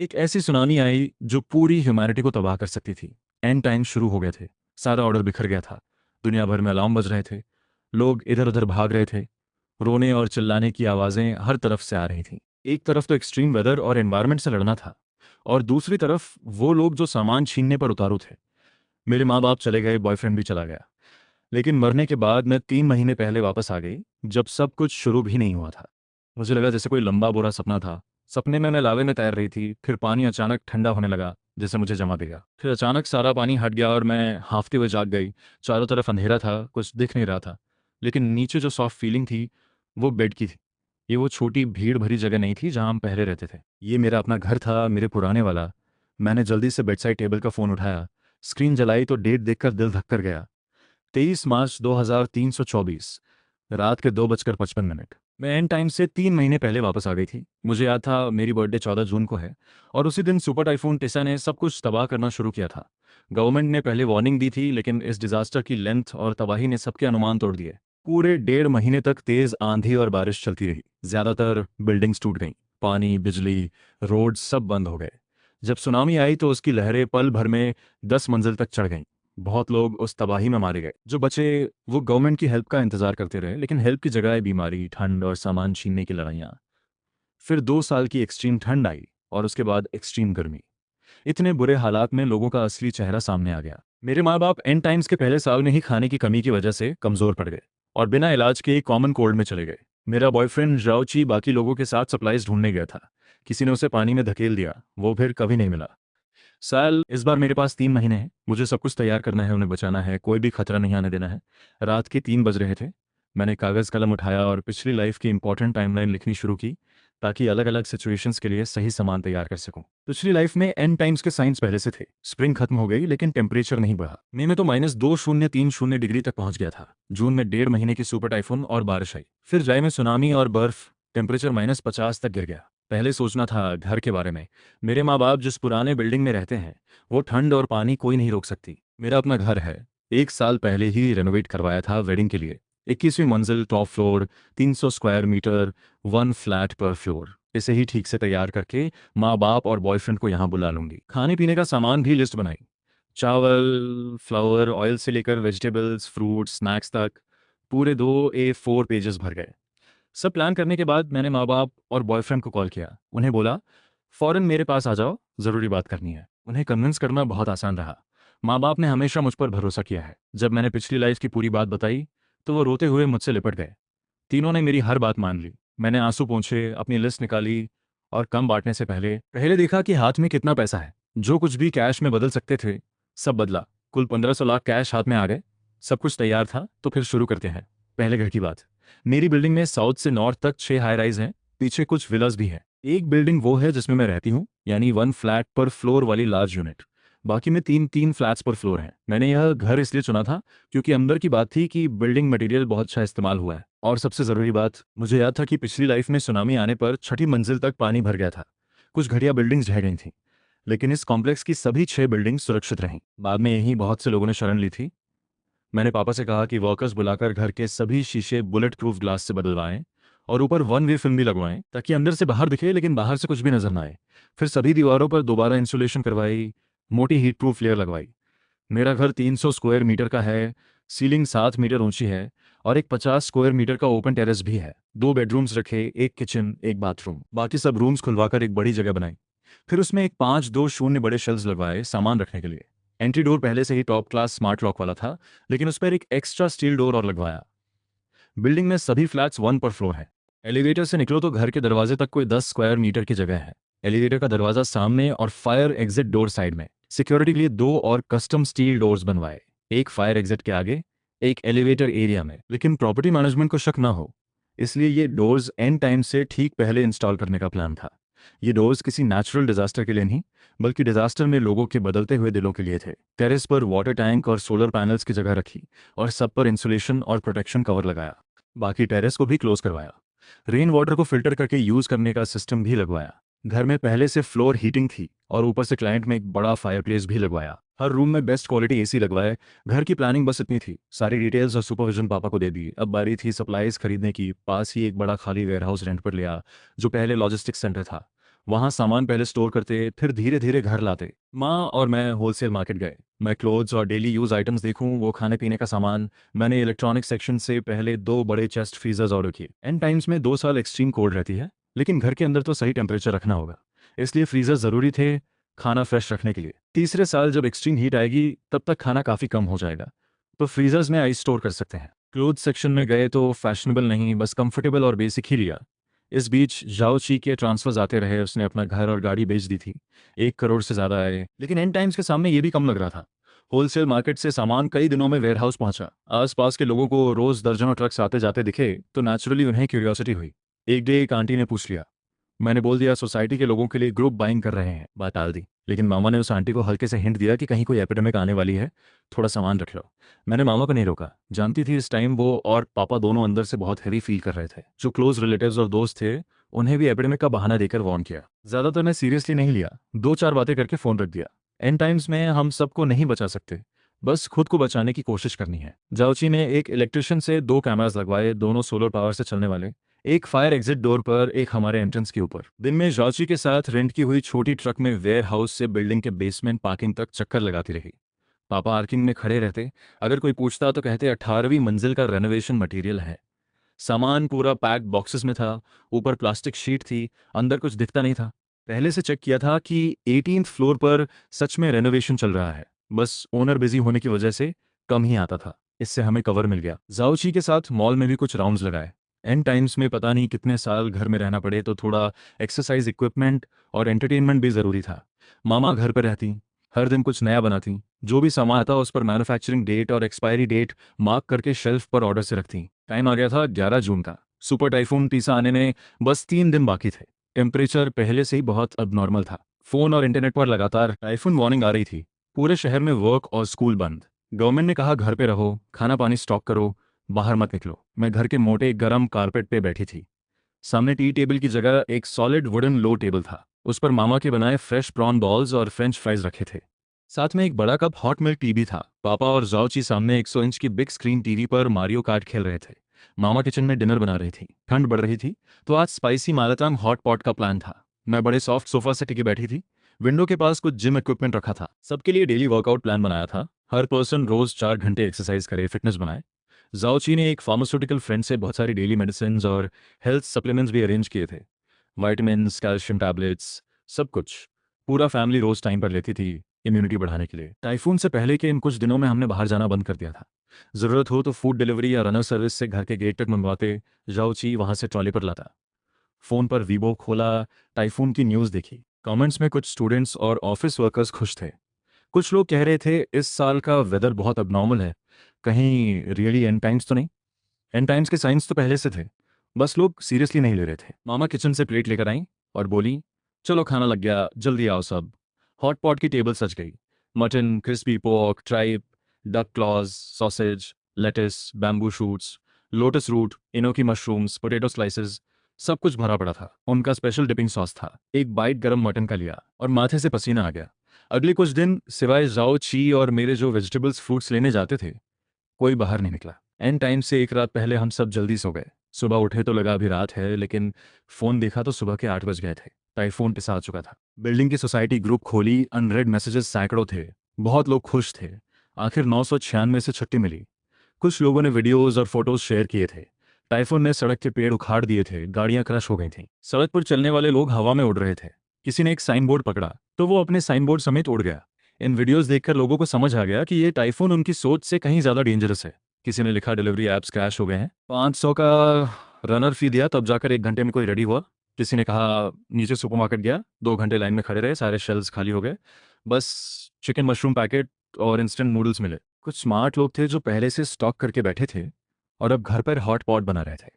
एक ऐसी सुनामी आई जो पूरी ह्यूमैनिटी को तबाह कर सकती थी। एंड टाइम शुरू हो गए थे। सारा ऑर्डर बिखर गया था। दुनिया भर में अलार्म बज रहे थे। लोग इधर उधर भाग रहे थे। रोने और चिल्लाने की आवाज़ें हर तरफ से आ रही थीं। एक तरफ तो एक्सट्रीम वेदर और एनवायरनमेंट से लड़ना था, और दूसरी तरफ वो लोग जो सामान छीनने पर उतारू थे। मेरे माँ बाप चले गए, बॉयफ्रेंड भी चला गया। लेकिन मरने के बाद मैं 3 महीने पहले वापस आ गई, जब सब कुछ शुरू भी नहीं हुआ था। मुझे लगा जैसे कोई लंबा बुरा सपना था। सपने में मैं लावे में तैर रही थी, फिर पानी अचानक ठंडा होने लगा, जैसे मुझे जमा देगा। फिर अचानक सारा पानी हट गया और मैं हाफते हुए जाग गई। चारों तरफ अंधेरा था, कुछ दिख नहीं रहा था। लेकिन नीचे जो सॉफ्ट फीलिंग थी, वो बेड की थी। ये वो छोटी भीड़ भरी जगह नहीं थी जहाँ हम पहले रहते थे। ये मेरा अपना घर था, मेरे पुराने वाला। मैंने जल्दी से बेड साइड टेबल का फ़ोन उठाया। स्क्रीन जलाई तो डेट देखकर दिल धक कर गया। 23 मार्च 2324, रात के 2:55। मैं एंड टाइम से 3 महीने पहले वापस आ गई थी। मुझे याद था मेरी बर्थडे 14 जून को है, और उसी दिन सुपर टाइफून टिसा ने सब कुछ तबाह करना शुरू किया था। गवर्नमेंट ने पहले वार्निंग दी थी, लेकिन इस डिजास्टर की लेंथ और तबाही ने सबके अनुमान तोड़ दिए। पूरे 1.5 महीने तक तेज आंधी और बारिश चलती रही। ज्यादातर बिल्डिंग्स टूट गईं। पानी, बिजली, रोड सब बंद हो गए। जब सुनामी आई तो उसकी लहरें पल भर में 10 मंजिल तक चढ़ गईं। बहुत लोग उस तबाही में मारे गए। जो बचे वो गवर्नमेंट की हेल्प का इंतजार करते रहे, लेकिन हेल्प की जगह बीमारी, ठंड और सामान छीनने की लड़ाइयाँ। फिर 2 साल की एक्सट्रीम ठंड आई, और उसके बाद एक्सट्रीम गर्मी। इतने बुरे हालात में लोगों का असली चेहरा सामने आ गया। मेरे माँ बाप एंड टाइम्स के पहले साल में ही खाने की कमी की वजह से कमजोर पड़ गए, और बिना इलाज के कॉमन कोल्ड में चले गए। मेरा बॉयफ्रेंड राउची बाकी लोगों के साथ सप्लाईज ढूंढने गया था। किसी ने उसे पानी में धकेल दिया, वो फिर कभी नहीं मिला। साल इस बार मेरे पास 3 महीने हैं। मुझे सब कुछ तैयार करना है, उन्हें बचाना है, कोई भी खतरा नहीं आने देना है। रात के 3 बज रहे थे। मैंने कागज़ कलम उठाया और पिछली लाइफ की इंपॉर्टेंट टाइमलाइन लिखनी शुरू की, ताकि अलग अलग सिचुएशंस के लिए सही सामान तैयार कर सकूं। पिछली लाइफ में एंड टाइम्स के साइंस पहले से थे। स्प्रिंग खत्म हो गई, लेकिन टेम्परेचर नहीं बढ़ा। मई में तो -2030 तक पहुंच गया था। जून में 1.5 महीने की सुपर टाइफून और बारिश आई। फिर जुलाई में सुनामी और बर्फ। टेम्परेचर -50 तक गिर गया। पहले सोचना था घर के बारे में। मेरे माँ बाप जिस पुराने बिल्डिंग में रहते हैं, वो ठंड और पानी कोई नहीं रोक सकती। मेरा अपना घर है। 1 साल पहले ही रेनोवेट करवाया था वेडिंग के लिए। 21वीं मंजिल, top floor, 300 square metre, 1 flat per floor. इसे ही ठीक से तैयार करके माँ बाप और बॉयफ्रेंड को यहाँ बुला लूंगी। खाने पीने का सामान भी लिस्ट बनाई। चावल, फ्लावर, ऑयल से लेकर वेजिटेबल्स, फ्रूट्स, स्नैक्स तक। पूरे 2 A4 पेजेस भर गए। सब प्लान करने के बाद मैंने माँ बाप और बॉयफ्रेंड को कॉल किया। उन्हें बोला, फ़ौरन मेरे पास आ जाओ, ज़रूरी बात करनी है। उन्हें कन्विंस करना बहुत आसान रहा। माँ बाप ने हमेशा मुझ पर भरोसा किया है। जब मैंने पिछली लाइफ की पूरी बात बताई, तो वो रोते हुए मुझसे लिपट गए। तीनों ने मेरी हर बात मान ली। मैंने आंसू पोंछे, अपनी लिस्ट निकाली, और कम बांटने से पहले पहले देखा कि हाथ में कितना पैसा है। जो कुछ भी कैश में बदल सकते थे, सब बदला। कुल 1500 लाख कैश हाथ में आ गए। सब कुछ तैयार था, तो फिर शुरू करते हैं। पहले घर की बात। मेरी बिल्डिंग में साउथ से नॉर्थ तक 6 हाई राइज हैं। पीछे कुछ विलास भी हैं। एक बिल्डिंग वो है जिसमें मैं रहती हूँ, यानी 1 फ्लैट पर फ्लोर वाली लार्ज यूनिट। बाकी में 3-3 फ्लैट्स पर फ्लोर हैं। मैंने यह घर इसलिए चुना था क्योंकि अंदर की बात थी कि बिल्डिंग मटेरियल बहुत अच्छा इस्तेमाल हुआ है। और सबसे ज़रूरी बात, मुझे याद था कि पिछली लाइफ में सुनामी आने पर छठी मंजिल तक पानी भर गया था। कुछ घटिया बिल्डिंग्स ढह गई थीं, लेकिन इस कॉम्प्लेक्स की सभी 6 बिल्डिंग्स सुरक्षित रहीं। बाद में यहीं बहुत से लोगों ने शरण ली थी। मैंने पापा से कहा कि वर्कर्स बुलाकर घर के सभी शीशे बुलेट प्रूफ ग्लास से बदलवाएं, और ऊपर 1 वे फिल्म भी लगवाएं, ताकि अंदर से बाहर दिखे लेकिन बाहर से कुछ भी नजर ना आए। फिर सभी दीवारों पर दोबारा इंसुलेशन करवाई, मोटी हीट प्रूफ लेयर लगवाई। मेरा घर 300 स्क्वायर मीटर का है। सीलिंग 7 मीटर ऊंची है, और एक 50 स्क्वायर मीटर का ओपन टेरेस भी है। 2 बेडरूम्स रखे, एक किचन, एक बाथरूम। बाकी सब रूम्स खुलवाकर एक बड़ी जगह बनाई। फिर उसमें एक 5-2 शून्य बड़े शेल्व्स लगवाए सामान रखने के लिए। एंट्री डोर पहले से ही टॉप क्लास स्मार्ट लॉक वाला था, लेकिन उस पर एक एक्स्ट्रा स्टील डोर और लगवाया। बिल्डिंग में सभी फ्लैट्स 1 पर फ्लोर है। एलिवेटर से निकलो तो घर के दरवाजे तक कोई 10 स्क्वायर मीटर की जगह है। एलिवेटर का दरवाजा सामने और फायर एग्जिट डोर साइड में। सिक्योरिटी के लिए 2 और कस्टम स्टील डोर्स बनवाए, एक फायर एग्जिट के आगे, एक एलिवेटर एरिया में। लेकिन प्रॉपर्टी मैनेजमेंट को शक ना हो, इसलिए ये डोर्स एंड टाइम से ठीक पहले इंस्टॉल करने का प्लान था। ये डोर्स किसी नेचुरल डिजास्टर के लिए नहीं, बल्कि डिजास्टर में लोगों के बदलते हुए दिलों के लिए थे। टेरेस पर वाटर टैंक और सोलर पैनल्स की जगह रखी, और सब पर इंसुलेशन और प्रोटेक्शन कवर लगाया। बाकी टेरेस को भी क्लोज करवाया। रेन वाटर को फिल्टर करके यूज करने का सिस्टम भी लगवाया। घर में पहले से फ्लोर हीटिंग थी, और ऊपर से क्लाइंट में एक बड़ा फायरप्लेस भी लगवाया। हर रूम में बेस्ट क्वालिटी एसी लगवाए। घर की प्लानिंग बस इतनी थी। सारी डिटेल्स और सुपरविजन पापा को दे दी। अब बारी थी सप्लाईज खरीदने की। पास ही एक बड़ा खाली वेयरहाउस रेंट पर लिया, जो पहले लॉजिस्टिक्स सेंटर था। वहाँ सामान पहले स्टोर करते, फिर धीरे धीरे घर लाते। माँ और मैं होलसेल मार्केट गए। मैं क्लोथ्स और डेली यूज आइटम्स देखूं, वो खाने पीने का सामान। मैंने इलेक्ट्रॉनिक सेक्शन से पहले 2 बड़े चेस्ट फ्रीजर्स ऑर्डर किए। एंड टाइम्स में 2 साल एक्सट्रीम कोल्ड रहती है, लेकिन घर के अंदर तो सही टेम्परेचर रखना होगा, इसलिए फ्रीजर ज़रूरी थे खाना फ्रेश रखने के लिए। तीसरे साल जब एक्सट्रीम हीट आएगी तब तक खाना काफ़ी कम हो जाएगा, तो फ्रीजर्स में आइस स्टोर कर सकते हैं। क्लोथ सेक्शन में गए तो फैशनेबल नहीं, बस कंफर्टेबल और बेसिक ही लिया। इस बीच जाओ ची के ट्रांसफर्स आते रहे, उसने अपना घर और गाड़ी बेच दी थी। 1 करोड़ से ज़्यादा आए, लेकिन एंड टाइम्स के सामने ये भी कम लग रहा था। होलसेल मार्केट से सामान कई दिनों में वेयरहाउस पहुंचा। आसपास के लोगों को रोज़ दर्जनों ट्रक्स आते जाते दिखे, तो नेचुरली उन्हें क्यूरियोसिटी हुई। एक डे एक आंटी ने पूछ लिया। मैंने बोल दिया सोसाइटी के लोगों के लिए ग्रुप बाइंग कर रहे हैं, बात टाल दी। लेकिन मामा ने उस आंटी को हल्के से हिंट दिया कि कहीं कोई एपिडेमिक आने वाली है, थोड़ा सामान रख लो। मैंने मामा को नहीं रोका, जानती थी इस टाइम वो और पापा दोनों अंदर से बहुत हैवी फील कर रहे थे। जो क्लोज रिलेटिव्स और दोस्त थे, उन्हें भी एपिडेमिक का बहाना देकर वार्न किया। ज़्यादातर ने सीरियसली नहीं लिया, 2-4 बातें करके फ़ोन रख दिया। एंड टाइम्स में हम सबको नहीं बचा सकते, बस खुद को बचाने की कोशिश करनी है। जाओची ने एक इलेक्ट्रिशियन से 2 कैमरास लगवाए, दोनों सोलर पावर से चलने वाले। एक फायर एग्जिट डोर पर, एक हमारे एंट्रेंस के ऊपर। दिन में जाओची के साथ रेंट की हुई छोटी ट्रक में वेयर हाउस से बिल्डिंग के बेसमेंट पार्किंग तक चक्कर लगाती रही। पापा आर्किंग में खड़े रहते, अगर कोई पूछता तो कहते 18वीं मंजिल का रेनोवेशन मटेरियल है। सामान पूरा पैक्ड बॉक्सेस में था, ऊपर प्लास्टिक शीट थी, अंदर कुछ दिखता नहीं था। पहले से चेक किया था कि 18th फ्लोर पर सच में रेनोवेशन चल रहा है, बस ओनर बिजी होने की वजह से कम ही आता था। इससे हमें कवर मिल गया। जाओची के साथ मॉल में भी कुछ राउंड्स लगाए। एंड टाइम्स में पता नहीं कितने साल घर में रहना पड़े, तो थोड़ा एक्सरसाइज इक्विपमेंट और एंटरटेनमेंट भी ज़रूरी था। मामा घर पर रहती, हर दिन कुछ नया बनाती, जो भी सामान आता उस पर मैन्युफैक्चरिंग डेट और एक्सपायरी डेट मार्क करके शेल्फ पर ऑर्डर से रखती। टाइम आ गया था 11 जून का। सुपर टाइफून तीसा आने में बस 3 दिन बाकी थे। टेम्परेचर पहले से ही बहुत अबनॉर्मल था। फोन और इंटरनेट पर लगातार टाइफून वार्निंग आ रही थी। पूरे शहर में वर्क और स्कूल बंद। गवर्नमेंट ने कहा घर पे रहो, खाना पानी स्टॉक करो, बाहर मत निकलो। मैं घर के मोटे गर्म कारपेट पे बैठी थी। सामने टी टेबल की जगह एक सॉलिड वुडन लो टेबल था। उस पर मामा के बनाए फ्रेश प्रॉन बॉल्स और फ्रेंच फ्राइज रखे थे। साथ में एक बड़ा कप हॉट मिल्क टी भी था। पापा और जाओची सामने 100 इंच की बिग स्क्रीन टीवी पर मारियो कार्ट खेल रहे थे। मामा किचन में डिनर बना रही थी। ठंड बढ़ रही थी, तो आज स्पाइसी मालातांग हॉट पॉट का प्लान था। मैं बड़े सॉफ्ट सोफा से टिके बैठी थी। विंडो के पास कुछ जिम इक्विपमेंट रखा था। सबके लिए डेली वर्कआउट प्लान बनाया था। हर पर्सन रोज 4 घंटे एक्सरसाइज करे, फिटनेस बनाए। जाओची ने एक फार्मास्यूटिकल फ्रेंड से बहुत सारी डेली मेडिसिन और हेल्थ सप्लीमेंट्स भी अरेंज किए थे। विटामिन, कैल्शियम टैबलेट्स, सब कुछ। पूरा फैमिली रोज टाइम पर लेती थी, इम्यूनिटी बढ़ाने के लिए। टाइफून से पहले के इन कुछ दिनों में हमने बाहर जाना बंद कर दिया था। ज़रूरत हो तो फूड डिलीवरी या रनर सर्विस से घर के गेट तक मंगवाते। जाओची वहाँ से ट्रॉली पर लाता। फ़ोन पर वीवो खोला, टाइफून की न्यूज़ देखी। कमेंट्स में कुछ स्टूडेंट्स और ऑफिस वर्कर्स खुश थे। कुछ लोग कह रहे थे इस साल का वेदर बहुत अबनॉर्मल है, कहीं रियली एंड टाइम्स तो नहीं। एंड टाइम्स के साइंस तो पहले से थे, बस लोग सीरियसली नहीं ले रहे थे। मामा किचन से प्लेट लेकर आई और बोली, चलो खाना लग गया, जल्दी आओ सब। हॉट पॉट की टेबल सज गई। Mutton, crispy pork, tripe, duck claws, sausage, lettuce, bamboo shoots, lotus root, enoki mushrooms, potato slices, सब कुछ भरा पड़ा था। उनका स्पेशल डिपिंग सॉस था। एक बाइट गरम मटन का लिया और माथे से पसीना आ गया। अगले कुछ दिन सिवाय जाओ ची और मेरे जो वेजिटेबल्स फ्रूट्स लेने जाते थे, कोई बाहर नहीं निकला। एंड टाइम से एक रात पहले हम सब जल्दी सो गए। सुबह उठे तो लगा अभी रात है, लेकिन फ़ोन देखा तो सुबह के 8 बज गए थे। टाइफून पिसा आ चुका था। बिल्डिंग की सोसाइटी ग्रुप खोली, अनरेड मैसेजेस सैकड़ों थे। बहुत लोग खुश थे। आखिर 996 से छुट्टी मिली। कुछ लोगों ने वीडियोज़ और फोटोज़ शेयर किए थे। टाइफून ने सड़क के पेड़ उखाड़ दिए थे, गाड़ियां क्रश हो गई थीं। सड़क पर चलने वाले लोग हवा में उड़ रहे थे। किसी ने एक साइन बोर्ड पकड़ा तो वो अपने साइन बोर्ड समेत उड़ गया। इन वीडियोस देखकर लोगों को समझ आ गया कि ये टाइफून उनकी सोच से कहीं ज़्यादा डेंजरस है। किसी ने लिखा डिलीवरी ऐप्स क्रैश हो गए हैं। 500 का रनर फी दिया, तब जाकर 1 घंटे में कोई रेडी हुआ। किसी ने कहा नीचे सुपरमार्केट गया, 2 घंटे लाइन में खड़े रहे, सारे शेल्व्स खाली हो गए, बस चिकन मशरूम पैकेट और इंस्टेंट नूडल्स मिले। कुछ स्मार्ट लोग थे जो पहले से स्टॉक करके बैठे थे और अब घर पर हॉट पॉट बना रहे थे।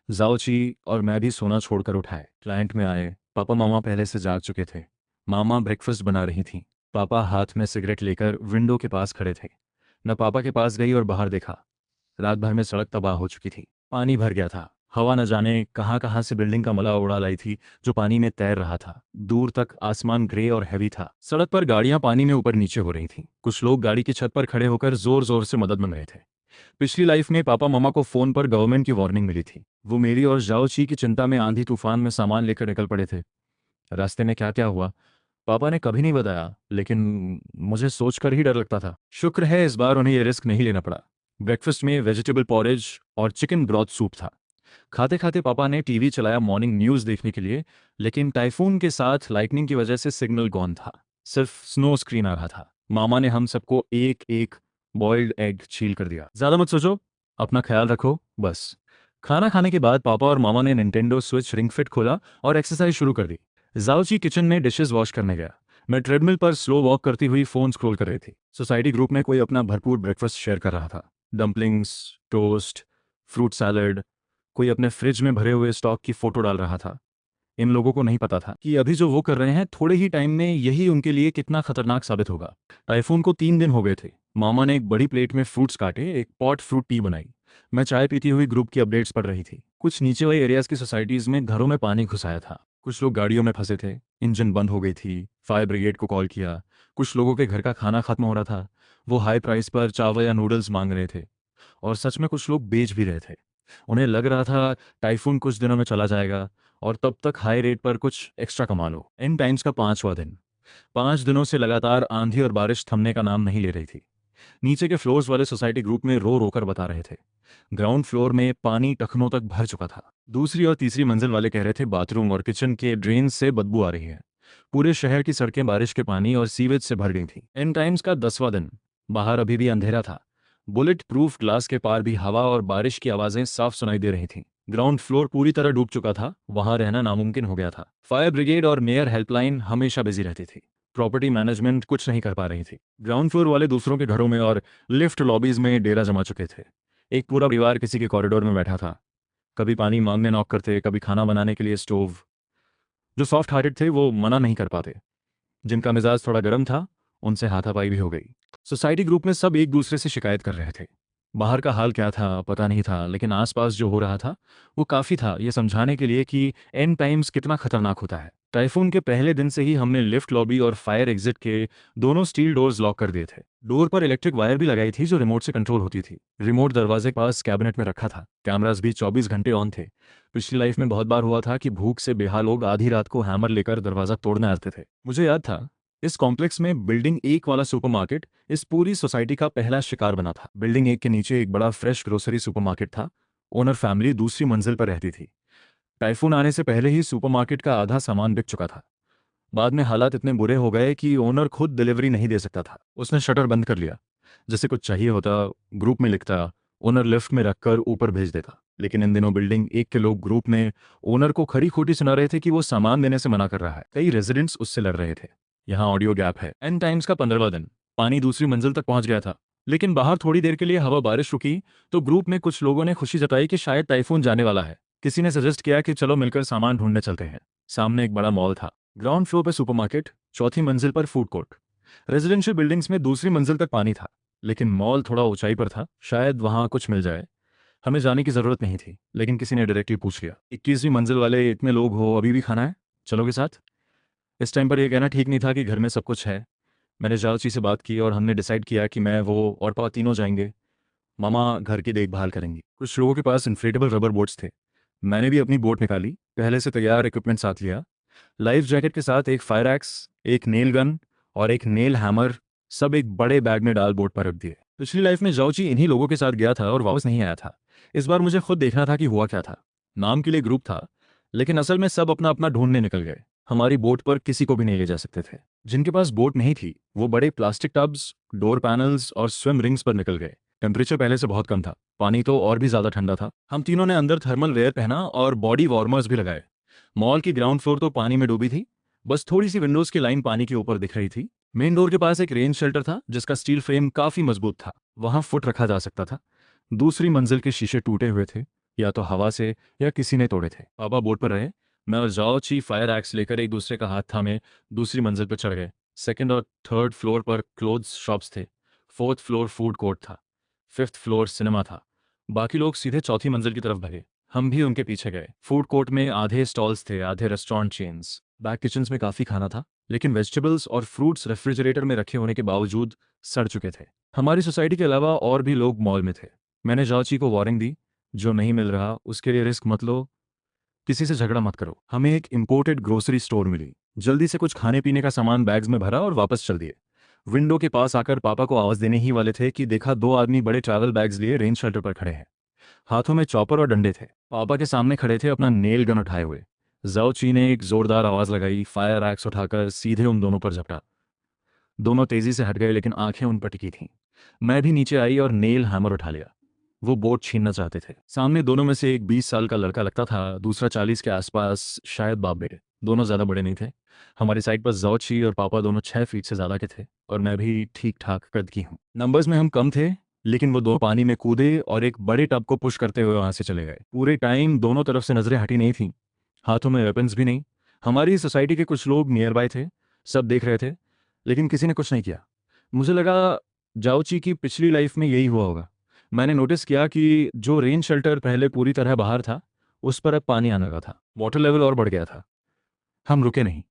जाओची और मैं भी सोना छोड़कर उठाए। क्लाइंट में आए। पापा मामा पहले से जाग चुके थे। मामा ब्रेकफास्ट बना रही थी। पापा हाथ में सिगरेट लेकर विंडो के पास खड़े थे। मैं पापा के पास गई और बाहर देखा। रात भर में सड़क तबाह हो चुकी थी। पानी भर गया था। हवा न जाने कहाँ कहाँ से बिल्डिंग का मला उड़ा लाई थी, जो पानी में तैर रहा था। दूर तक आसमान ग्रे और हैवी था। सड़क पर गाड़ियां पानी में ऊपर नीचे हो रही थीं। कुछ लोग गाड़ी की छत पर खड़े होकर जोर जोर से मदद मांग रहे थे। पिछली लाइफ में पापा मामा को फोन पर गवर्नमेंट की वार्निंग मिली थी। वो मेरी और जाओची की चिंता में आंधी तूफान में सामान लेकर निकल पड़े थे। रास्ते में क्या क्या हुआ पापा ने कभी नहीं बताया, लेकिन मुझे सोचकर ही डर लगता था। शुक्र है इस बार उन्हें ये रिस्क नहीं लेना पड़ा। ब्रेकफास्ट में वेजिटेबल पॉरेज और चिकन ब्रॉथ सूप था। खाते खाते पापा ने टीवी चलाया मॉर्निंग न्यूज़ देखने के लिए, लेकिन टाइफून के साथ लाइटनिंग की वजह से सिग्नल गॉन था। सिर्फ स्नो स्क्रीन आ रहा था। मामा ने हम सबको एक एक बॉइल्ड एग छील कर दिया। ज़्यादा मत सोचो, अपना ख्याल रखो बस। खाना खाने के बाद पापा और मामा ने निंटेंडो स्विच रिंग फिट खोला और एक्सरसाइज शुरू कर दी। जाओची किचन में डिशेस वॉश करने गया। मैं ट्रेडमिल पर स्लो वॉक करती हुई फ़ोन स्क्रॉल कर रही थी। सोसाइटी ग्रुप में कोई अपना भरपूर ब्रेकफास्ट शेयर कर रहा था। Dumplings, toast, fruit salad. कोई अपने फ्रिज में भरे हुए स्टॉक की फ़ोटो डाल रहा था। इन लोगों को नहीं पता था कि अभी जो वो कर रहे हैं थोड़े ही टाइम में यही उनके लिए कितना खतरनाक साबित होगा। टाइफून को 3 दिन हो गए थे। मामा ने एक बड़ी प्लेट में फ्रूट्स काटे, एक पॉट फ्रूट टी बनाई। मैं चाय पीती हुई ग्रुप की अपडेट्स पढ़ रही थी। कुछ नीचे वाले एरियाज की सोसाइटीज में घरों में पानी घुसाया था। कुछ लोग गाड़ियों में फंसे थे। इंजन बंद हो गई थी। फायर ब्रिगेड को कॉल किया। कुछ लोगों के घर का खाना खत्म हो रहा था। वो हाई प्राइस पर चावल या नूडल्स मांग रहे थे। और सच में कुछ लोग बेच भी रहे थे। उन्हें लग रहा था टाइफून कुछ दिनों में चला जाएगा और तब तक हाई रेट पर कुछ एक्स्ट्रा कमा लो। एंड टाइम्स का 5वां दिन। 5 दिनों से लगातार आंधी और बारिश थमने का नाम नहीं ले रही थी। नीचे के फ्लोर्स वाले सोसाइटी ग्रुप में रो रोकर बता रहे थे। ग्राउंड फ्लोर में पानी टखनों तक भर चुका था। दूसरी और तीसरी मंजिल वाले कह रहे थे बाथरूम और किचन के ड्रेन से बदबू आ रही है। पूरे शहर की सड़कें बारिश के पानी और सीवेज से भर गई थी। एंड टाइम्स का 10वां दिन। बाहर अभी भी अंधेरा था। बुलेट प्रूफ ग्लास के पार भी हवा और बारिश की आवाजें साफ सुनाई दे रही थीं। ग्राउंड फ्लोर पूरी तरह डूब चुका था। वहां रहना नामुमकिन हो गया था। फायर ब्रिगेड और मेयर हेल्पलाइन हमेशा बिजी रहती थी। प्रॉपर्टी मैनेजमेंट कुछ नहीं कर पा रही थी। ग्राउंड फ्लोर वाले दूसरों के घरों में और लिफ्ट लॉबीज में डेरा जमा चुके थे। एक पूरा परिवार किसी के कॉरिडोर में बैठा था। कभी पानी मांगने नॉक करते, कभी खाना बनाने के लिए स्टोव। जो सॉफ्ट हार्टेड थे वो मना नहीं कर पाते। जिनका मिजाज थोड़ा गर्म था, उनसे हाथापाई भी हो गई। सोसाइटी ग्रुप में सब एक दूसरे से शिकायत कर रहे थे। बाहर का हाल क्या था पता नहीं था, लेकिन आसपास जो हो रहा था वो काफ़ी था ये समझाने के लिए कि एंड टाइम्स कितना खतरनाक होता है। टाइफून के पहले दिन से ही हमने लिफ्ट लॉबी और फायर एग्जिट के दोनों स्टील डोर्स लॉक कर दिए थे। डोर पर इलेक्ट्रिक वायर भी लगाई थी जो रिमोट से कंट्रोल होती थी। रिमोट दरवाजे के पास कैबिनेट में रखा था। कैमरास भी 24 घंटे ऑन थे। पिछली लाइफ में बहुत बार हुआ था कि भूख से बेहाल लोग आधी रात को हैमर लेकर दरवाजा तोड़ने आते थे। मुझे याद था इस कॉम्प्लेक्स में बिल्डिंग 1 वाला सुपरमार्केट इस पूरी सोसाइटी का पहला शिकार बना था। बिल्डिंग 1 के नीचे एक बड़ा फ्रेश ग्रोसरी सुपरमार्केट था। ओनर फैमिली दूसरी मंजिल पर रहती थी। टाइफून आने से पहले ही सुपरमार्केट का आधा सामान बिक चुका था। बाद में हालात इतने बुरे हो गए कि ओनर खुद डिलीवरी नहीं दे सकता था। उसने शटर बंद कर लिया। जैसे कुछ चाहिए होता ग्रुप में लिखता, ओनर लिफ्ट में रखकर ऊपर भेज देता। लेकिन इन दिनों बिल्डिंग 1 के लोग ग्रुप में ओनर को खरी खोटी सुना रहे थे कि वो सामान देने से मना कर रहा है। कई रेजिडेंट्स उससे लड़ रहे थे। यहाँ ऑडियो गैप है। एंड टाइम्स का 15वां दिन। पानी दूसरी मंजिल तक पहुंच गया था। लेकिन बाहर थोड़ी देर के लिए हवा बारिश रुकी तो ग्रुप में कुछ लोगों ने खुशी जताई कि शायद टाइफून जाने वाला है। किसी ने सजेस्ट किया कि चलो मिलकर सामान ढूंढने चलते हैं। सामने एक बड़ा मॉल था। ग्राउंड फ्लोर पर सुपरमार्केट, चौथी मंजिल पर फूड कोर्ट। रेजिडेंशियल बिल्डिंग्स में दूसरी मंजिल तक पानी था। लेकिन मॉल थोड़ा ऊंचाई पर था, शायद वहां कुछ मिल जाए। हमें जाने की जरूरत नहीं थी, लेकिन किसी ने डायरेक्टली पूछ लिया, 21वीं मंजिल वाले इतने लोग हो, अभी भी खाना है, चलोगे साथ? इस टाइम पर यह कहना ठीक नहीं था कि घर में सब कुछ है। मैंने जाओची से बात की और हमने डिसाइड किया कि मैं, वो और पापा तीनों जाएंगे। मामा घर की देखभाल करेंगी। कुछ लोगों के पास इन्फ्लेटेबल रबर बोट्स थे। मैंने भी अपनी बोट निकाली, पहले से तैयार इक्विपमेंट साथ लिया। लाइफ जैकेट के साथ एक फायर एक्स, एक नेल गन और एक नेल हैमर, सब एक बड़े बैग में डाल बोट पर रख दिए। पिछली लाइफ में जाओची इन्हीं लोगों के साथ गया था और वापस नहीं आया था। इस बार मुझे खुद देखना था कि हुआ क्या था। नाम के लिए ग्रुप था, लेकिन असल में सब अपना अपना ढूंढने निकल गए। हमारी बोट पर किसी को भी नहीं ले जा सकते थे। जिनके पास बोट नहीं थी वो बड़े प्लास्टिक टब्स, डोर पैनल्स और स्विम रिंग्स पर निकल गए। टेम्परेचर पहले से बहुत कम था। पानी तो और भी ज्यादा ठंडा था। हम तीनों ने अंदर थर्मल वेयर पहना और बॉडी वार्मर्स भी लगाए। मॉल की ग्राउंड फ्लोर तो पानी में डूबी थी। बस थोड़ी सी विंडोज की लाइन पानी के ऊपर दिख रही थी। मेन डोर के पास एक रेन शेल्टर था जिसका स्टील फ्रेम काफी मजबूत था। वहां फुट रखा जा सकता था। दूसरी मंजिल के शीशे टूटे हुए थे, या तो हवा से या किसी ने तोड़े थे। पापा बोर्ड पर रहे। मैं और जाओची फायर एक्स लेकर एक दूसरे का हाथ थामे दूसरी मंजिल पर चढ़ गए। सेकंड और थर्ड फ्लोर पर क्लोथ्स शॉप्स थे। फोर्थ फ्लोर फूड कोर्ट था। फिफ्थ फ्लोर सिनेमा था। बाकी लोग सीधे चौथी मंजिल की तरफ भगे। हम भी उनके पीछे गए। फूड कोर्ट में आधे स्टॉल्स थे, आधे रेस्टोरेंट चेन्स। बैक किचन्स में काफ़ी खाना था, लेकिन वेजिटेबल्स और फ्रूट्स रेफ्रिजरेटर में रखे होने के बावजूद सड़ चुके थे। हमारी सोसाइटी के अलावा और भी लोग मॉल में थे। मैंने जाची को वार्निंग दी, जो नहीं मिल रहा उसके लिए रिस्क मत लो, किसी से झगड़ा मत करो। हमें एक इम्पोर्टेड ग्रोसरी स्टोर मिली। जल्दी से कुछ खाने पीने का सामान बैग्स में भरा और वापस चल दिए। विंडो के पास आकर पापा को आवाज देने ही वाले थे कि देखा दो आदमी बड़े ट्रैवल बैग्स लिए रेंज शेल्टर पर खड़े हैं। हाथों में चॉपर और डंडे थे। पापा के सामने खड़े थे अपना नेल गन उठाए हुए। जाओ ची ने एक जोरदार आवाज लगाई, फायर एक्स उठाकर सीधे उन दोनों पर झपटा। दोनों तेजी से हट गए लेकिन आंखें उन पर टिकी थीं। मैं भी नीचे आई और नेल हैमर उठा लिया। वो बोट छीनना चाहते थे। सामने दोनों में से एक 20 साल का लड़का लगता था, दूसरा 40 के आसपास, शायद बाप बेटे। दोनों ज़्यादा बड़े नहीं थे। हमारी साइड पर जाओची और पापा दोनों 6 फीट से ज़्यादा के थे और मैं भी ठीक ठाक कद की हूँ। नंबर्स में हम कम थे, लेकिन वो दो पानी में कूदे और एक बड़े टब को पुश करते हुए वहां से चले गए। पूरे टाइम दोनों तरफ से नजरें हटी नहीं थीं, हाथों में वेपन्स भी नहीं। हमारी सोसाइटी के कुछ लोग नियर बाय थे, सब देख रहे थे, लेकिन किसी ने कुछ नहीं किया। मुझे लगा जाओची की पिछली लाइफ में यही हुआ होगा। मैंने नोटिस किया कि जो रेन शेल्टर पहले पूरी तरह बाहर था, उस पर अब पानी आने लगा था। वाटर लेवल और बढ़ गया था। हम रुके नहीं।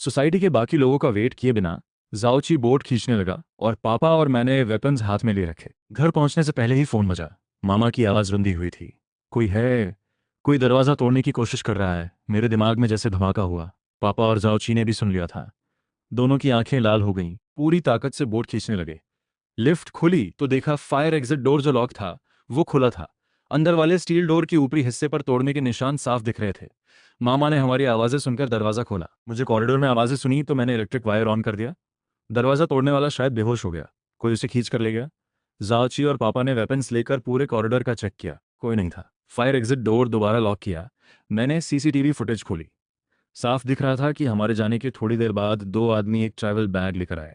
सोसाइटी के बाकी लोगों का वेट किए बिना जाओची बोट खींचने लगा और पापा और मैंने वेपन्स हाथ में ले रखे। घर पहुंचने से पहले ही फोन बजा। मामा की आवाज़ रुंधी हुई थी। कोई है, कोई दरवाज़ा तोड़ने की कोशिश कर रहा है। मेरे दिमाग में जैसे धमाका हुआ। पापा और जाओची ने भी सुन लिया था। दोनों की आंखें लाल हो गईं, पूरी ताकत से बोट खींचने लगे। लिफ्ट खुली तो देखा फायर एग्जिट डोर जो लॉक था वो खुला था। अंदर वाले स्टील डोर के ऊपरी हिस्से पर तोड़ने के निशान साफ दिख रहे थे। मामा ने हमारी आवाज़ें सुनकर दरवाज़ा खोला। मुझे कॉरिडोर में आवाज़ें सुनी तो मैंने इलेक्ट्रिक वायर ऑन कर दिया। दरवाज़ा तोड़ने वाला शायद बेहोश हो गया, कोई उसे खींच कर ले गया। जाओची और पापा ने वेपन्स लेकर पूरे कॉरिडोर का चेक किया, कोई नहीं था। फायर एग्जिट डोर दोबारा लॉक किया। मैंने सीसीटीवी फुटेज खोली। साफ दिख रहा था कि हमारे जाने के थोड़ी देर बाद दो आदमी एक ट्रैवल बैग लेकर आए।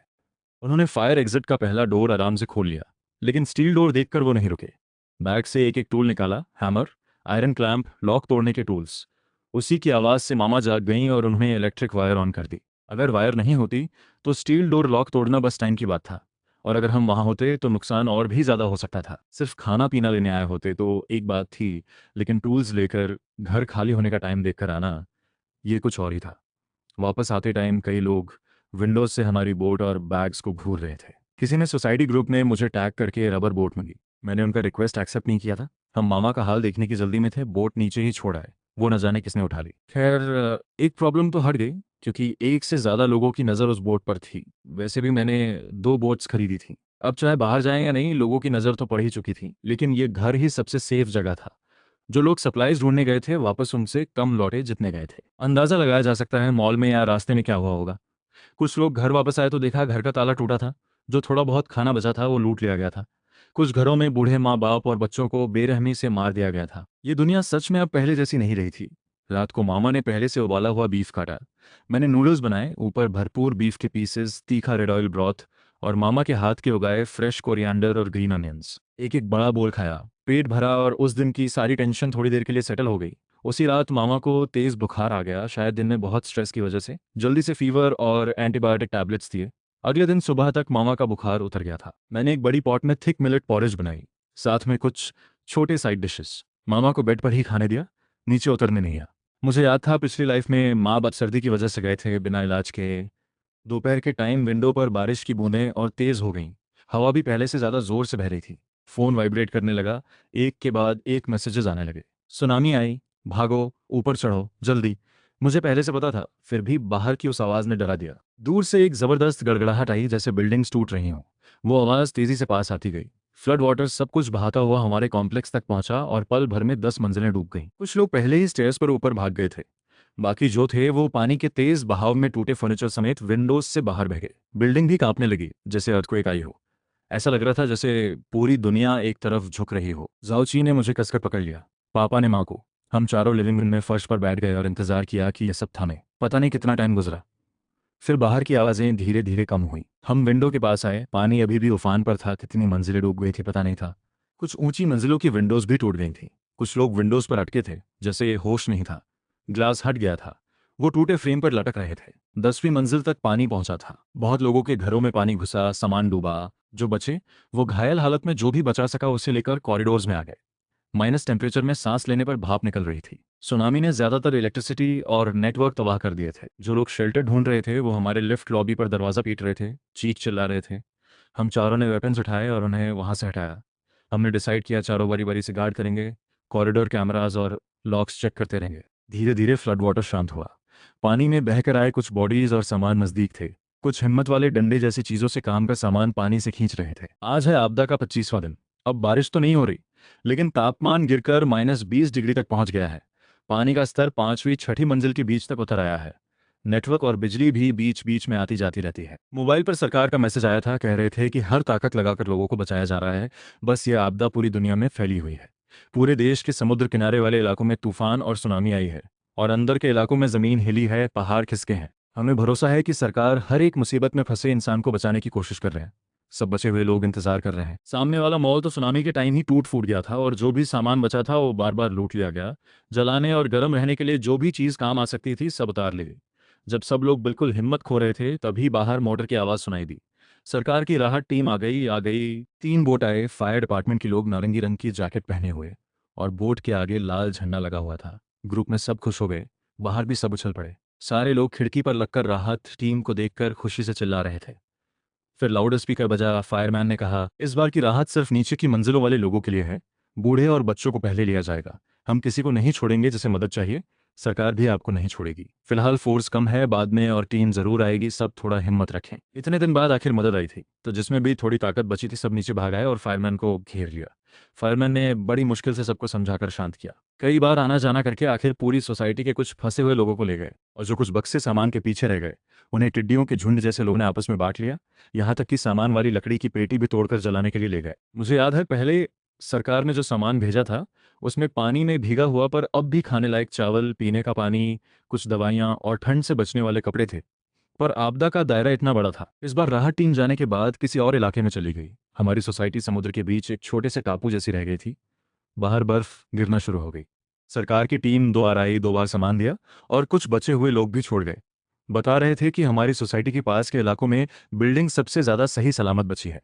उन्होंने फायर एग्जिट का पहला डोर आराम से खोल लिया, लेकिन स्टील डोर देखकर वो नहीं रुके। बैग से एक एक टूल निकाला, हैमर, आयरन क्लैंप, लॉक तोड़ने के टूल्स। उसी की आवाज़ से मामा जाग गईं और उन्होंने इलेक्ट्रिक वायर ऑन कर दी। अगर वायर नहीं होती तो स्टील डोर लॉक तोड़ना बस टाइम की बात था, और अगर हम वहाँ होते तो नुकसान और भी ज़्यादा हो सकता था। सिर्फ खाना पीना लेने आए होते तो एक बात थी, लेकिन टूल्स लेकर घर खाली होने का टाइम देखकर आना, ये कुछ और ही था। वापस आते टाइम कई लोग विंडोज से हमारी बोट और बैग्स को घूर रहे थे। किसी ने सोसाइटी ग्रुप में मुझे टैग करके रबर बोट मांगी। मैंने उनका रिक्वेस्ट एक्सेप्ट नहीं किया था। हम मामा का हाल देखने की जल्दी में थे, बोट नीचे ही छोड़ आए। वो न जाने किसने उठा ली। खैर, एक प्रॉब्लम तो हट गई, क्योंकि एक से ज़्यादा लोगों की नज़र उस बोट पर थी। वैसे भी मैंने 2 बोट्स खरीदी थी। अब चाहे बाहर जाएं या नहीं, लोगों की नज़र तो पड़ ही चुकी थी, लेकिन ये घर ही सबसे सेफ जगह था। जो लोग सप्लाईज ढूंढने गए थे वापस उनसे कम लौटे जितने गए थे। अंदाजा लगाया जा सकता है मॉल में या रास्ते में क्या हुआ होगा। कुछ लोग घर वापस आए तो देखा घर का ताला टूटा था। जो थोड़ा बहुत खाना बचा था वो लूट लिया गया था। कुछ घरों में बूढ़े माँ बाप और बच्चों को बेरहमी से मार दिया गया था। ये दुनिया सच में अब पहले जैसी नहीं रही थी। रात को मामा ने पहले से उबाला हुआ बीफ काटा। मैंने नूडल्स बनाए, ऊपर भरपूर बीफ के पीसेस, तीखा रेड ऑयल ब्रॉथ और मामा के हाथ के उगाए फ्रेश कोरिएंडर और ग्रीन अनियंस। एक एक बड़ा बोल खाया, पेट भरा और उस दिन की सारी टेंशन थोड़ी देर के लिए सेटल हो गई। उसी रात मामा को तेज बुखार आ गया, शायद दिन में बहुत स्ट्रेस की वजह से। जल्दी से फीवर और एंटीबायोटिक टैबलेट्स दिए। अगले दिन सुबह तक मामा का बुखार उतर गया था। मैंने एक बड़ी पॉट में थिक मिलेट पॉरेज बनाई, साथ में कुछ छोटे साइड डिशेस। मामा को बेड पर ही खाने दिया, नीचे उतरने नहीं आया। मुझे याद था पिछली लाइफ में माँ बाप सर्दी की वजह से गए थे बिना इलाज के। दोपहर के टाइम विंडो पर बारिश की बूंदें और तेज हो गईं। हवा भी पहले से ज्यादा जोर से बह रही थी। फोन वाइब्रेट करने लगा, एक के बाद एक मैसेजेस आने लगे। सुनामी आई, भागो, ऊपर चढ़ो, जल्दी। मुझे पहले से पता था, फिर भी बाहर की उस आवाज ने डरा दिया। दूर से एक जबरदस्त गड़गड़ाहट आई, जैसे बिल्डिंग्स टूट रही हों। वो आवाज तेजी से पास आती गई। फ्लड वाटर सब कुछ बहाता हुआ हमारे कॉम्प्लेक्स तक पहुंचा और पल भर में 10 मंजिलें डूब गईं। कुछ लोग पहले ही स्टेयर्स पर ऊपर भाग गए थे। बाकी जो थे वो पानी के तेज बहाव में टूटे फर्नीचर समेत विंडोज से बाहर बह गए। बिल्डिंग भी कांपने लगी, जैसे अर्थक्वेक आई हो। ऐसा लग रहा था जैसे पूरी दुनिया एक तरफ झुक रही हो। जाओची ने मुझे कसकर पकड़ लिया, पापा ने माँ को। हम चारों लिविंग रूम में फर्श पर बैठ गए और इंतजार किया कि यह सब थमे। पता नहीं कितना टाइम गुजरा, फिर बाहर की आवाज़ें धीरे धीरे कम हुई। हम विंडो के पास आए, पानी अभी भी उफान पर था। कितनी मंजिलें डूब गई थी पता नहीं था। कुछ ऊंची मंजिलों की विंडोज भी टूट गई थी। कुछ लोग विंडोज पर अटके थे, जैसे होश नहीं था। ग्लास हट गया था, वो टूटे फ्रेम पर लटक रहे थे। 10वीं मंजिल तक पानी पहुंचा था। बहुत लोगों के घरों में पानी घुसा, सामान डूबा। जो बचे वो घायल हालत में जो भी बचा सका उसे लेकर कॉरिडोर्स में आ गए। माइनस टेम्परेचर में सांस लेने पर भाप निकल रही थी। सुनामी ने ज्यादातर इलेक्ट्रिसिटी और नेटवर्क तबाह कर दिए थे। जो लोग शेल्टर ढूंढ रहे थे वो हमारे लिफ्ट लॉबी पर दरवाजा पीट रहे थे, चीख चिल्ला रहे थे। हम चारों ने वेपन्स उठाए और उन्हें वहां से हटाया। हमने डिसाइड किया चारों बारी बारी से गार्ड करेंगे, कॉरिडोर कैमराज और लॉक्स चेक करते रहेंगे। धीरे धीरे फ्लड वाटर शांत हुआ। पानी में बहकर आए कुछ बॉडीज और सामान नजदीक थे। कुछ हिम्मत वाले डंडे जैसी चीजों से काम का सामान पानी से खींच रहे थे। आज है आपदा का 25वां दिन। अब बारिश तो नहीं हो रही, लेकिन तापमान गिरकर -20 डिग्री तक पहुंच गया है। पानी का स्तर 5वीं 6ठी मंजिल के बीच तक उतर आया है। नेटवर्क और बिजली भी बीच बीच में आती जाती रहती है। मोबाइल पर सरकार का मैसेज आया था, कह रहे थे कि हर ताकत लगाकर लोगों को बचाया जा रहा है। बस ये आपदा पूरी दुनिया में फैली हुई है। पूरे देश के समुद्र किनारे वाले इलाकों में तूफान और सुनामी आई है, और अंदर के इलाकों में जमीन हिली है, पहाड़ खिसके हैं। हमें भरोसा है कि सरकार हर एक मुसीबत में फंसे इंसान को बचाने की कोशिश कर रहे हैं। सब बचे हुए लोग इंतजार कर रहे हैं। सामने वाला मॉल तो सुनामी के टाइम ही टूट फूट गया था, और जो भी सामान बचा था वो बार बार लूट लिया गया। जलाने और गर्म रहने के लिए जो भी चीज काम आ सकती थी सब उतार ली गई। जब सब लोग बिल्कुल हिम्मत खो रहे थे, तभी बाहर मोटर की आवाज सुनाई दी। सरकार की राहत टीम आ गई। 3 बोट आए। फायर डिपार्टमेंट के लोग नारंगी रंग की जैकेट पहने हुए, और बोट के आगे लाल झंडा लगा हुआ था। ग्रुप में सब खुश हो गए। बाहर भी सब उछल पड़े। सारे लोग खिड़की पर लगकर राहत टीम को देखकर खुशी से चिल्ला रहे थे। फिर लाउड स्पीकर बजा। फायरमैन ने कहा, इस बार की राहत सिर्फ नीचे की मंजिलों वाले लोगों के लिए है। बूढ़े और बच्चों को पहले लिया जाएगा। हम किसी को नहीं छोड़ेंगे जिसे मदद चाहिए। सरकार भी आपको नहीं छोड़ेगी। फिलहाल फोर्स कम है, बाद में और टीम जरूर आएगी। सब थोड़ा हिम्मत रखें। इतने दिन बाद आखिर मदद आई थी, तो जिसमें भी थोड़ी ताकत बची थी सब नीचे भाग आए और फायरमैन को घेर लिया। फायरमैन ने बड़ी मुश्किल से सबको समझाकर शांत किया। कई बार आना जाना करके आखिर पूरी सोसाइटी के कुछ फंसे हुए लोगों को ले गए, और जो कुछ बक्से सामान के पीछे रह गए उन्हें टिड्डियों के झुंड जैसे लोगों ने आपस में बांट लिया। यहाँ तक कि सामान वाली लकड़ी की पेटी भी तोड़कर जलाने के लिए ले गए। मुझे याद है, पहले सरकार ने जो सामान भेजा था उसमें पानी में भीगा हुआ पर अब भी खाने लायक चावल, पीने का पानी, कुछ दवाइयाँ और ठंड से बचने वाले कपड़े थे। पर आपदा का दायरा इतना बड़ा था। इस बार राहत टीम जाने के बाद किसी और इलाके में चली गई। हमारी सोसाइटी समुद्र के बीच एक छोटे से टापू जैसी रह गई थी। बाहर बर्फ गिरना शुरू हो गई। सरकार की टीम 2 बार आई, 2 बार सामान दिया, और कुछ बचे हुए लोग भी छोड़ गए। बता रहे थे कि हमारी सोसाइटी के पास के इलाकों में बिल्डिंग सबसे ज्यादा सही सलामत बची है।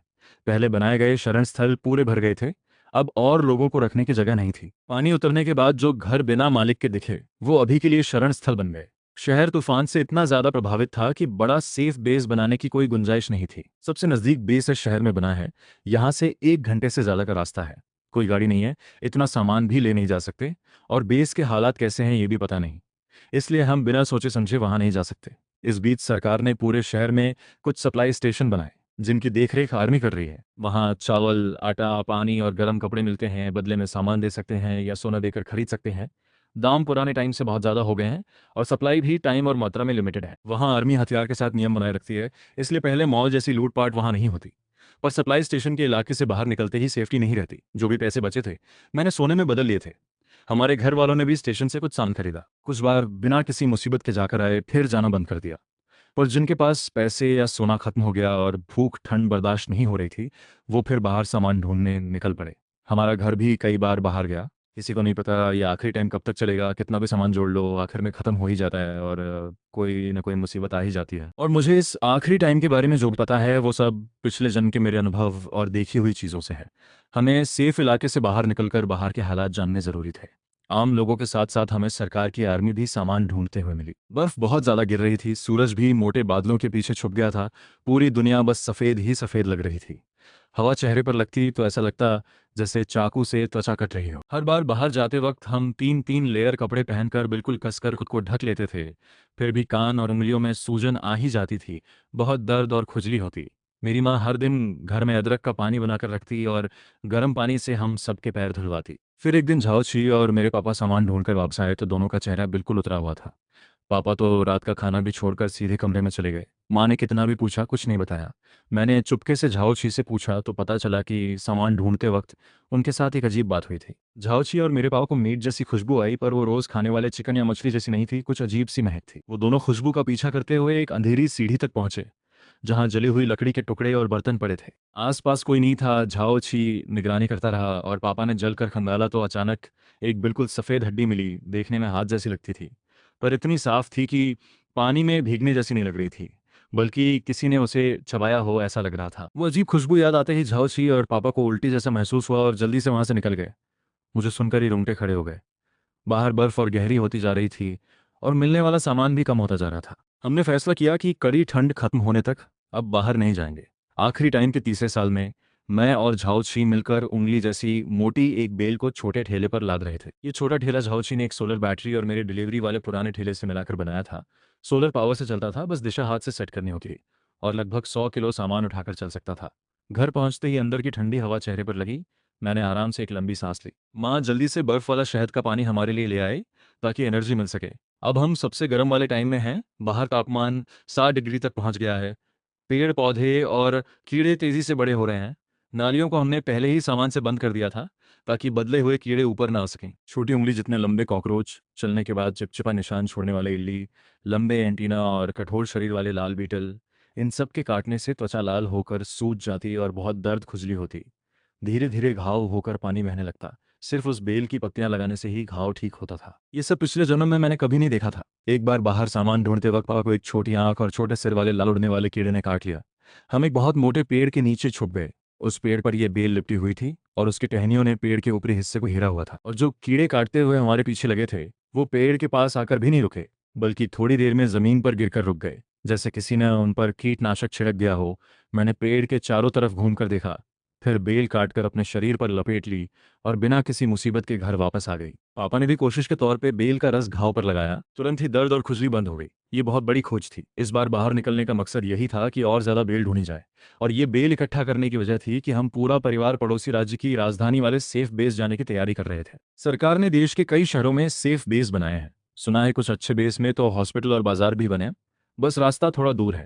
पहले बनाए गए शरण स्थल पूरे भर गए थे। अब और लोगों को रखने की जगह नहीं थी। पानी उतरने के बाद जो घर बिना मालिक के दिखे वो अभी के लिए शरण स्थल बन गए। शहर तूफान से इतना ज्यादा प्रभावित था कि बड़ा सेफ बेस बनाने की कोई गुंजाइश नहीं थी। सबसे नजदीक बेस इस शहर में बना है। यहाँ से 1 घंटे से ज्यादा का रास्ता है। कोई गाड़ी नहीं है, इतना सामान भी ले नहीं जा सकते, और बेस के हालात कैसे हैं ये भी पता नहीं। इसलिए हम बिना सोचे समझे वहां नहीं जा सकते। इस बीच सरकार ने पूरे शहर में कुछ सप्लाई स्टेशन बनाए, जिनकी देखरेख आर्मी कर रही है। वहां चावल, आटा, पानी और गर्म कपड़े मिलते हैं। बदले में सामान दे सकते हैं या सोना देकर खरीद सकते हैं। दाम पुराने टाइम से बहुत ज़्यादा हो गए हैं, और सप्लाई भी टाइम और मात्रा में लिमिटेड है। वहाँ आर्मी हथियार के साथ नियम बनाए रखती है, इसलिए पहले मॉल जैसी लूटपाट वहाँ नहीं होती। पर सप्लाई स्टेशन के इलाके से बाहर निकलते ही सेफ्टी नहीं रहती। जो भी पैसे बचे थे मैंने सोने में बदल लिए थे। हमारे घर वालों ने भी स्टेशन से कुछ सामान खरीदा। कुछ बार बिना किसी मुसीबत के जाकर आए, फिर जाना बंद कर दिया। पर जिनके पास पैसे या सोना खत्म हो गया और भूख ठंड बर्दाश्त नहीं हो रही थी, वो फिर बाहर सामान ढूंढने निकल पड़े। हमारा घर भी कई बार बाहर गया। किसी को नहीं पता ये आखिरी टाइम कब तक चलेगा। कितना भी सामान जोड़ लो, आखिर में ख़त्म हो ही जाता है, और कोई ना कोई मुसीबत आ ही जाती है। और मुझे इस आखिरी टाइम के बारे में जो भी पता है वो सब पिछले जन्म के मेरे अनुभव और देखी हुई चीज़ों से है। हमें सेफ इलाके से बाहर निकलकर बाहर के हालात जानने ज़रूरी थे। आम लोगों के साथ साथ हमें सरकार की आर्मी भी सामान ढूंढते हुए मिली। बर्फ बहुत ज़्यादा गिर रही थी। सूरज भी मोटे बादलों के पीछे छुप गया था। पूरी दुनिया बस सफ़ेद ही सफ़ेद लग रही थी। हवा चेहरे पर लगती तो ऐसा लगता जैसे चाकू से त्वचा कट रही हो। हर बार बाहर जाते वक्त हम 3-3 लेयर कपड़े पहनकर बिल्कुल कसकर खुद को ढक लेते थे। फिर भी कान और उंगलियों में सूजन आ ही जाती थी। बहुत दर्द और खुजली होती। मेरी माँ हर दिन घर में अदरक का पानी बनाकर रखती, और गर्म पानी से हम सबके पैर धुलवाती। फिर एक दिन झाओची और मेरे पापा सामान ढूंढकर वापस आए तो दोनों का चेहरा बिल्कुल उतरा हुआ था। पापा तो रात का खाना भी छोड़कर सीधे कमरे में चले गए। माँ ने कितना भी पूछा, कुछ नहीं बताया। मैंने चुपके से झाओची से पूछा तो पता चला कि सामान ढूंढते वक्त उनके साथ एक अजीब बात हुई थी। झाओची और मेरे पापा को मीट जैसी खुशबू आई, पर वो रोज खाने वाले चिकन या मछली जैसी नहीं थी। कुछ अजीब सी महक थी। वो दोनों खुशबू का पीछा करते हुए एक अंधेरी सीढ़ी तक पहुंचे, जहां जली हुई लकड़ी के टुकड़े और बर्तन पड़े थे। आसपास कोई नहीं था। झाओची निगरानी करता रहा, और पापा ने जलकर खंगाला तो अचानक एक बिल्कुल सफ़ेद हड्डी मिली। देखने में हाथ जैसी लगती थी, पर इतनी साफ थी कि पानी में भीगने जैसी नहीं लग रही थी, बल्कि किसी ने उसे चबाया हो ऐसा लग रहा था। वो अजीब खुशबू याद आते ही झाओची और पापा को उल्टी जैसा महसूस हुआ, और जल्दी से वहां से निकल गए। मुझे सुनकर ही रोंगटे खड़े हो गए। बाहर बर्फ और गहरी होती जा रही थी, और मिलने वाला सामान भी कम होता जा रहा था। हमने फैसला किया कि कड़ी ठंड खत्म होने तक अब बाहर नहीं जाएंगे। आखिरी टाइम के तीसरे साल में मैं और झाओची मिलकर उंगली जैसी मोटी एक बेल को छोटे ठेले पर लाद रहे थे। ये छोटा ठेला झाओची ने एक सोलर बैटरी और मेरे डिलीवरी वाले पुराने ठेले से मिलाकर बनाया था। सोलर पावर से चलता था, बस दिशा हाथ से सेट करनी होती थी और लगभग 100 किलो सामान उठाकर चल सकता था। घर पहुंचते ही अंदर की ठंडी हवा चेहरे पर लगी। मैंने आराम से एक लंबी सांस ली। माँ जल्दी से बर्फ वाला शहद का पानी हमारे लिए ले आए ताकि एनर्जी मिल सके। अब हम सबसे गर्म वाले टाइम में हैं। बाहर तापमान 60 डिग्री तक पहुंच गया है। पेड़ पौधे और कीड़े तेजी से बड़े हो रहे हैं। नालियों को हमने पहले ही सामान से बंद कर दिया था ताकि बदले हुए कीड़े ऊपर ना आ सकें। छोटी उंगली जितने लंबे कॉकरोच, चलने के बाद चिपचिपा निशान छोड़ने वाले इल्ली, लंबे एंटीना और कठोर शरीर वाले लाल बीटल, इन सब के काटने से त्वचा लाल होकर सूज जाती और बहुत दर्द खुजली होती। धीरे धीरे घाव होकर पानी बहने लगता। सिर्फ उस बेल की पत्तियां लगाने से ही घाव ठीक होता था। ये सब पिछले जन्म में मैंने कभी नहीं देखा था। एक बार बाहर सामान ढूंढते वक्त पापा को एक छोटी आंख और छोटे सिर वाले लाल उड़ने वाले कीड़े ने काट लिया। हम एक बहुत मोटे पेड़ के नीचे छुप गए। उस पेड़ पर यह बेल लिपटी हुई थी और उसकी टहनियों ने पेड़ के ऊपरी हिस्से को घेरा हुआ था। और जो कीड़े काटते हुए हमारे पीछे लगे थे वो पेड़ के पास आकर भी नहीं रुके, बल्कि थोड़ी देर में जमीन पर गिरकर रुक गए, जैसे किसी ने उन पर कीटनाशक छिड़क दिया हो। मैंने पेड़ के चारों तरफ घूमकर देखा, फिर बेल काटकर अपने शरीर पर लपेट ली और बिना किसी मुसीबत के घर वापस आ गई। पापा ने भी कोशिश के तौर पे बेल का रस घाव पर लगाया। तुरंत ही दर्द और खुजली बंद हो गई। ये बहुत बड़ी खोज थी। इस बार बाहर निकलने का मकसद यही था कि और ज्यादा बेल ढूंढी जाए, और ये बेल इकट्ठा करने की वजह थी कि हम पूरा परिवार पड़ोसी राज्य की राजधानी वाले सेफ बेस जाने की तैयारी कर रहे थे। सरकार ने देश के कई शहरों में सेफ बेस बनाए हैं। सुना है कुछ अच्छे बेस में तो हॉस्पिटल और बाजार भी बने, बस रास्ता थोड़ा दूर है।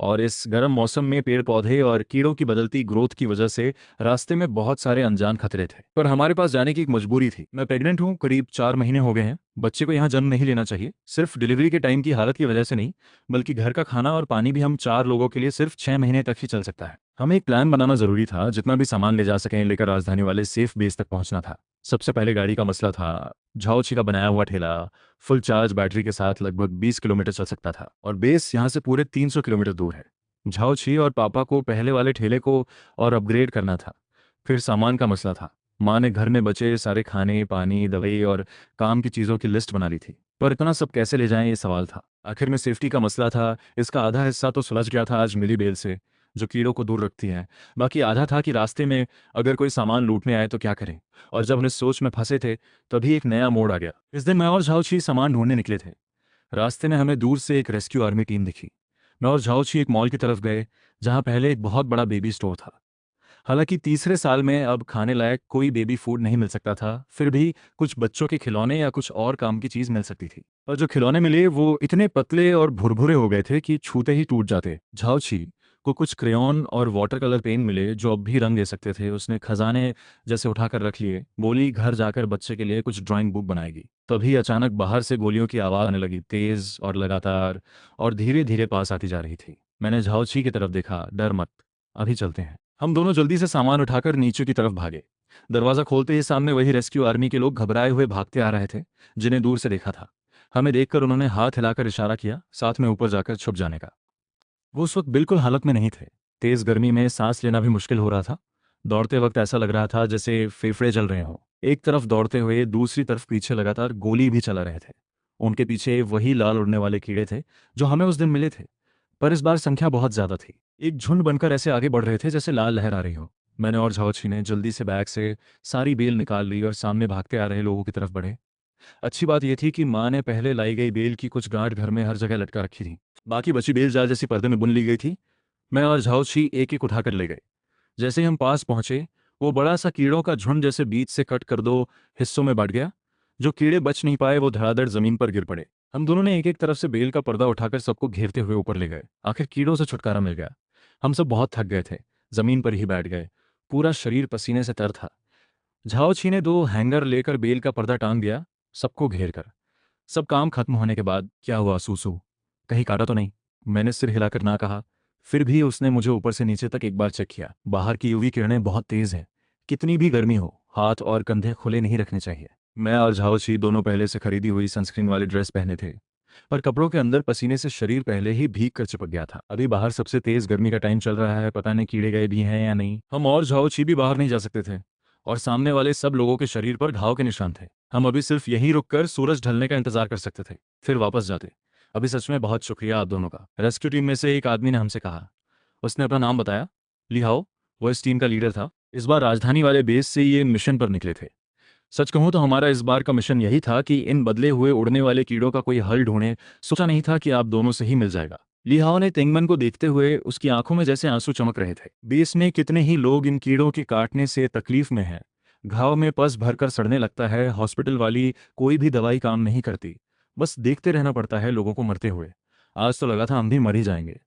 और इस गर्म मौसम में पेड़ पौधे और कीड़ों की बदलती ग्रोथ की वजह से रास्ते में बहुत सारे अनजान खतरे थे। पर हमारे पास जाने की एक मजबूरी थी। मैं प्रेग्नेंट हूँ, करीब 4 महीने हो गए हैं। बच्चे को यहाँ जन्म नहीं लेना चाहिए, सिर्फ डिलीवरी के टाइम की हालत की वजह से नहीं, बल्कि घर का खाना और पानी भी हम 4 लोगों के लिए सिर्फ 6 महीने तक ही चल सकता है। हमें एक प्लान बनाना जरूरी था। जितना भी सामान ले जा सकें लेकर राजधानी वाले सेफ बेस तक पहुंचना था। सबसे पहले गाड़ी का मसला था। झाओची का बनाया हुआ ठेला फुल चार्ज बैटरी के साथ लगभग 20 किलोमीटर चल सकता था, और बेस यहाँ से पूरे 300 किलोमीटर दूर है। झाओची और पापा को पहले वाले ठेले को और अपग्रेड करना था। फिर सामान का मसला था। माँ ने घर में बचे सारे खाने, पानी, दवाई और काम की चीज़ों की लिस्ट बना ली थी, पर इतना सब कैसे ले जाएं ये सवाल था। आखिर में सेफ्टी का मसला था। इसका आधा हिस्सा तो सुलझ गया था आज मिली बेल से, जो कीड़ों को दूर रखती है। बाकी आधा था कि रास्ते में अगर कोई सामान लूटने आए तो क्या करें। और जब हम इस सोच में फंसे थे तभी एक नया मोड़ आ गया। इस दिन मैं और झाओची सामान ढूंढने निकले थे। रास्ते में हमें दूर से एक रेस्क्यू आर्मी टीम दिखी। मैं और झाओची एक मॉल की तरफ गए जहां पहले एक बहुत बड़ा बेबी स्टोर था। हालांकि तीसरे साल में अब खाने लायक कोई बेबी फूड नहीं मिल सकता था, फिर भी कुछ बच्चों के खिलौने या कुछ और काम की चीज मिल सकती थी। और जो खिलौने मिले वो इतने पतले और भुरभुरे हो गए थे कि छूते ही टूट जाते। झाओची को कुछ क्रेयॉन और वाटर कलर पेन मिले जो अब भी रंग दे सकते थे। उसने खजाने जैसे उठाकर रख लिए, बोली घर जाकर बच्चे के लिए कुछ ड्राइंग बुक बनाएगी। तभी अचानक बाहर से गोलियों की आवाज आने लगी, तेज और लगातार, और धीरे धीरे पास आती जा रही थी। मैंने झाओची की तरफ देखा। डर मत, अभी चलते हैं। हम दोनों जल्दी से सामान उठाकर नीचे की तरफ भागे। दरवाजा खोलते ही सामने वही रेस्क्यू आर्मी के लोग घबराए हुए भागते आ रहे थे, जिन्हें दूर से देखा था। हमें देखकर उन्होंने हाथ हिलाकर इशारा किया, साथ में ऊपर जाकर छुप जाने का। वो उस वक्त बिल्कुल हालत में नहीं थे। तेज गर्मी में सांस लेना भी मुश्किल हो रहा था। दौड़ते वक्त ऐसा लग रहा था जैसे फेफड़े जल रहे हों। एक तरफ दौड़ते हुए दूसरी तरफ पीछे लगातार गोली भी चला रहे थे। उनके पीछे वही लाल उड़ने वाले कीड़े थे जो हमें उस दिन मिले थे, पर इस बार संख्या बहुत ज्यादा थी। एक झुंड बनकर ऐसे आगे बढ़ रहे थे जैसे लाल लहर आ रही हो। मैंने और झाओची ने जल्दी से बैग से सारी बेल निकाल ली और सामने भागते आ रहे लोगों की तरफ बढ़े। अच्छी बात यह थी कि माँ ने पहले लाई गई बेल की कुछ गांठ घर में हर जगह लटका रखी थी। बाकी बची बेल जाल जैसी पर्दे में बुन ली गई थी। मैं और झाओची एक एक उठाकर ले गए। जैसे ही हम पास पहुंचे वो बड़ा सा कीड़ों का झुंड जैसे बीच से कट कर 2 हिस्सों में बांट गया। जो कीड़े बच नहीं पाए वो धड़ाधड़ जमीन पर गिर पड़े। हम दोनों ने एक एक तरफ से बेल का पर्दा उठाकर सबको घेरते हुए ऊपर ले गए। आखिर कीड़ों से छुटकारा मिल गया। हम सब बहुत थक गए थे, जमीन पर ही बैठ गए। पूरा शरीर पसीने से तर था। झाओछी ने 2 हैंगर लेकर बेल का पर्दा टांग दिया, सबको घेर कर। सब काम खत्म होने के बाद, क्या हुआ सूसू, कहीं काटा तो नहीं? मैंने सिर हिलाकर ना कहा। फिर भी उसने मुझे ऊपर से नीचे तक एक बार चेक किया। बाहर की यूवी किरणें बहुत तेज हैं। कितनी भी गर्मी हो, हाथ और कंधे खुले नहीं रखने चाहिए। मैं और झाओछी दोनों पहले से खरीदी हुई सनस्क्रीन वाली ड्रेस पहने थे, पर कपड़ों के अंदर पसीने से शरीर पहले ही भीग कर चिपक गया था। अभी बाहर सबसे तेज गर्मी का टाइम चल रहा है, पता नहीं कीड़े गए भी हैं या नहीं। हम और झाओछी भी बाहर नहीं जा सकते थे, और सामने वाले सब लोगों के शरीर पर घाव के निशान थे। हम अभी सिर्फ यहीं रुककर सूरज ढलने का इंतजार कर सकते थे, फिर वापस जाते। अभी सच में बहुत शुक्रिया आप दोनों का। रेस्क्यू टीम में से एक आदमी ने हमसे कहा। उसने अपना नाम बताया, लिहाओ, वो इस टीम का लीडर था। इस बार राजधानी वाले बेस से ये मिशन पर निकले थे। सच कहूं तो हमारा इस बार का मिशन यही था कि इन बदले हुए उड़ने वाले कीड़ों का कोई हल ढूंढे। सोचा नहीं था कि आप दोनों से ही मिल जाएगा। लिहाओ ने तेंगमन को देखते हुए उसकी आंखों में जैसे आंसू चमक रहे थे। बेस में कितने ही लोग इन कीड़ों के काटने से तकलीफ में हैं। घाव में पस भरकर सड़ने लगता है, हॉस्पिटल वाली कोई भी दवाई काम नहीं करती। बस देखते रहना पड़ता है लोगों को मरते हुए। आज तो लगा था हम भी मर ही जाएंगे।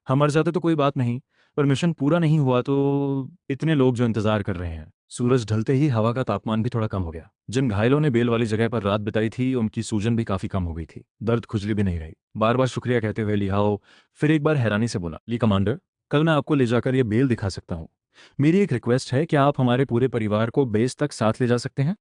हम मर जाते तो कोई बात नहीं, पर मिशन पूरा नहीं हुआ तो इतने लोग जो इंतजार कर रहे हैं। सूरज ढलते ही हवा का तापमान भी थोड़ा कम हो गया। जिन घायलों ने बेल वाली जगह पर रात बिताई थी उनकी सूजन भी काफी कम हो गई थी। दर्द खुजली भी नहीं रही। बार बार शुक्रिया कहते हुए लिहाओ फिर एक बार हैरानी से बोला, ली कमांडर, कल मैं आपको ले जाकर ये बेल दिखा सकता हूँ। मेरी एक रिक्वेस्ट है, क्या आप हमारे पूरे परिवार को बेस तक साथ ले जा सकते हैं?